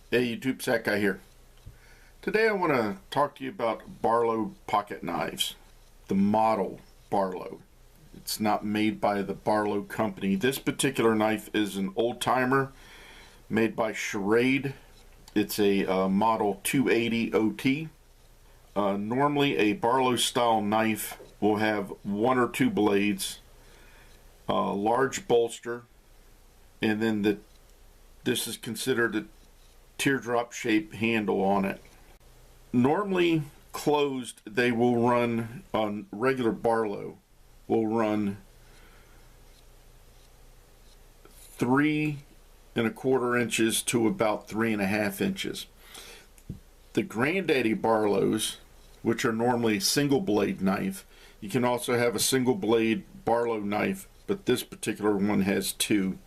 Hey YouTube, Sack Guy here. Today I want to talk to you about Barlow pocket knives. The model Barlow. It's not made by the Barlow company. This particular knife is an old timer made by Schrade. It's a model 280 OT. Normally a Barlow style knife will have one or two blades, a large bolster, and then this is considered a teardrop shaped handle on it. Normally closed, they will run on regular Barlow will run 3¼ inches to about 3½ inches. The Granddaddy Barlows, which are normally a single blade knife, you can also have a single blade Barlow knife, but this particular one has two.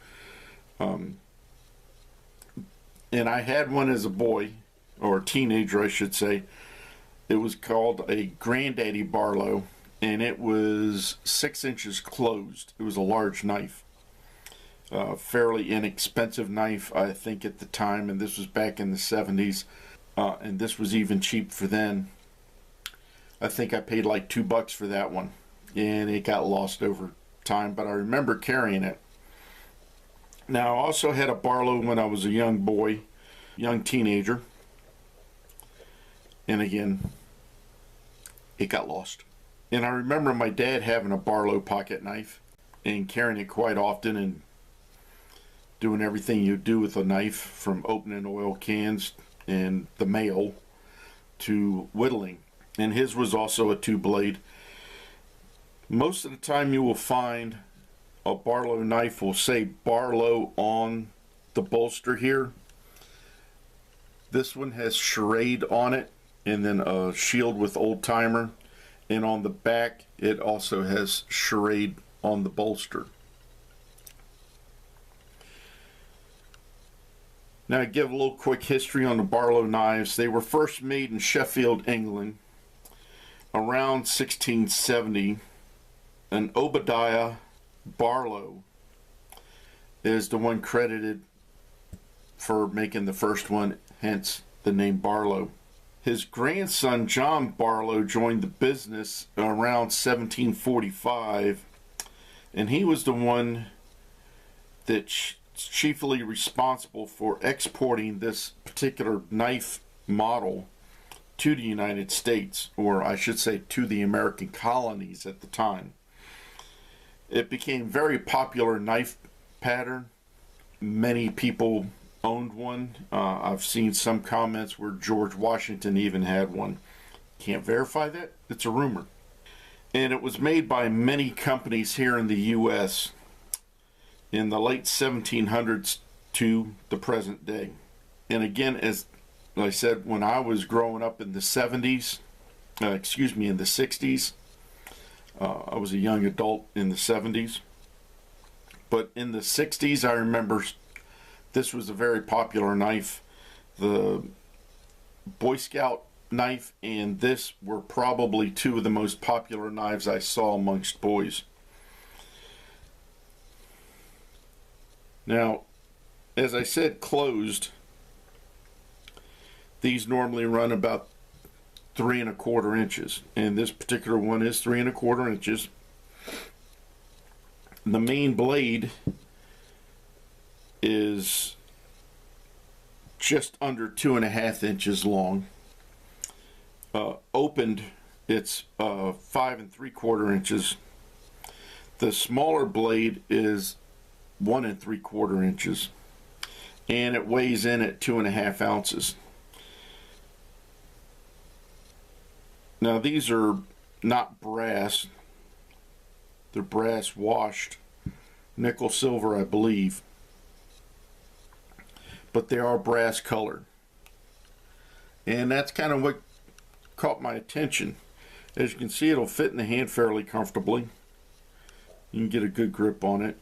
And I had one as a boy, or a teenager I should say. It was called a Granddaddy Barlow, and it was 6 inches closed. It was a large knife. Fairly inexpensive knife, I think, at the time, and this was back in the 70s. And this was even cheap for then. I think I paid like $2 for that one, and it got lost over time, but I remember carrying it. Now, I also had a Barlow when I was a young boy, young teenager, and again, it got lost. And I remember my dad having a Barlow pocket knife and carrying it quite often and doing everything you do with a knife, from opening oil cans and the mail to whittling. And his was also a two-blade. Most of the time you will find a Barlow knife will say Barlow on the bolster here. This one has Schrade on it, and then a shield with Old Timer, and on the back it also has Schrade on the bolster. Now, I give a little quick history on the Barlow knives. They were first made in Sheffield, England around 1670. And Obadiah Barlow is the one credited for making the first one, hence the name Barlow. His grandson John Barlow joined the business around 1745, and he was the one that's chiefly responsible for exporting this particular knife model to the United States, or I should say to the American colonies at the time. It became very popular knife pattern. Many people owned one. I've seen some comments where George Washington even had one. Can't verify that. It's a rumor. And it was made by many companies here in the U.S. in the late 1700s to the present day. And again, as I said, when I was growing up in the 70s, in the 60s, I was a young adult in the 70s. But in the 60s, I remember this was a very popular knife. The Boy Scout knife and this were probably two of the most popular knives I saw amongst boys. Now, as I said, closed, these normally run about 3¼ inches, and this particular one is 3¼ inches. The main blade is just under 2½ inches long. Opened, it's 5¾ inches. The smaller blade is 1¾ inches, and it weighs in at 2½ ounces. Now, these are not brass. They're brass washed, nickel silver, I believe, but they are brass colored. And that's kind of what caught my attention. As you can see, it'll fit in the hand fairly comfortably. You can get a good grip on it.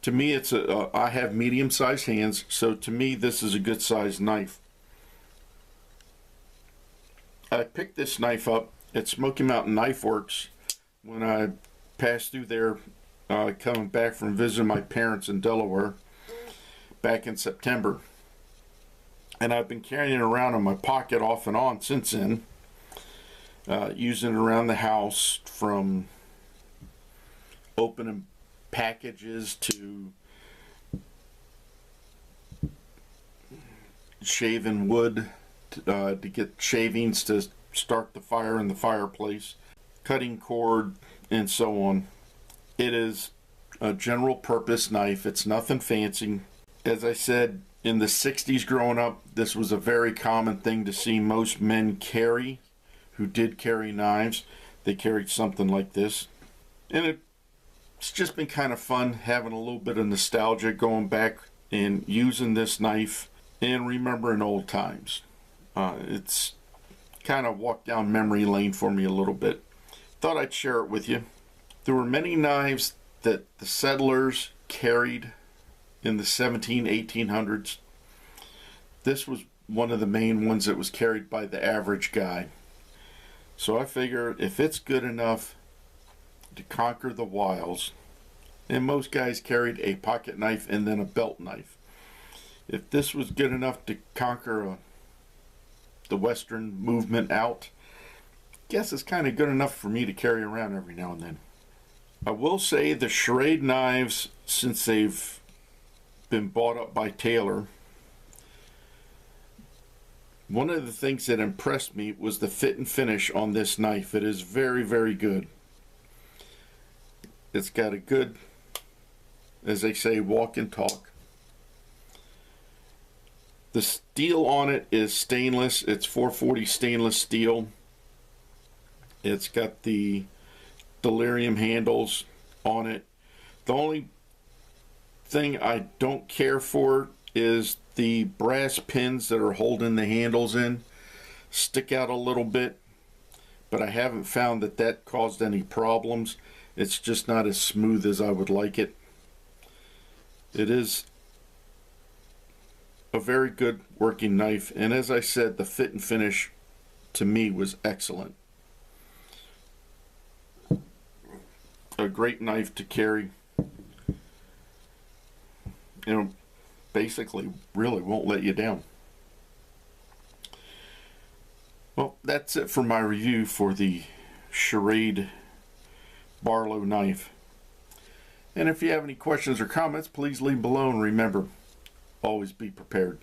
To me, it's I have medium-sized hands, so to me this is a good-sized knife. I picked this knife up at Smoky Mountain Knife Works when I passed through there coming back from visiting my parents in Delaware back in September. and I've been carrying it around in my pocket off and on since then, using it around the house, from opening packages to shaving wood to get shavings to start the fire in the fireplace, cutting cord, and so on. It is a general purpose knife. It's nothing fancy. As I said, in the 60s growing up, this was a very common thing to see most men carry who did carry knives. They carried something like this. And it's just been kind of fun having a little bit of nostalgia going back and using this knife and remembering old times. It's kind of walked down memory lane for me a little bit. Thought I'd share it with you. There were many knives that the settlers carried in the 1800s. This was one of the main ones that was carried by the average guy. So I figure if it's good enough to conquer the wilds, and most guys carried a pocket knife and then a belt knife, if this was good enough to conquer the Western movement out, I guess it's kind of good enough for me to carry around every now and then. I will say the Schrade knives, since they've been bought up by Taylor, one of the things that impressed me was the fit and finish on this knife. It is very, very good. It's got a good, as they say, walk and talk. The steel on it is stainless. It's 440 stainless steel. It's got the delirium handles on it. The only thing I don't care for is the brass pins that are holding the handles in stick out a little bit, but I haven't found that caused any problems. It's just not as smooth as I would like it. It is a very good working knife, and as I said, the fit and finish to me was excellent. A great knife to carry. Basically really won't let you down. Well, that's it for my review for the Schrade Barlow knife. And if you have any questions or comments, please leave below, and remember, always be prepared.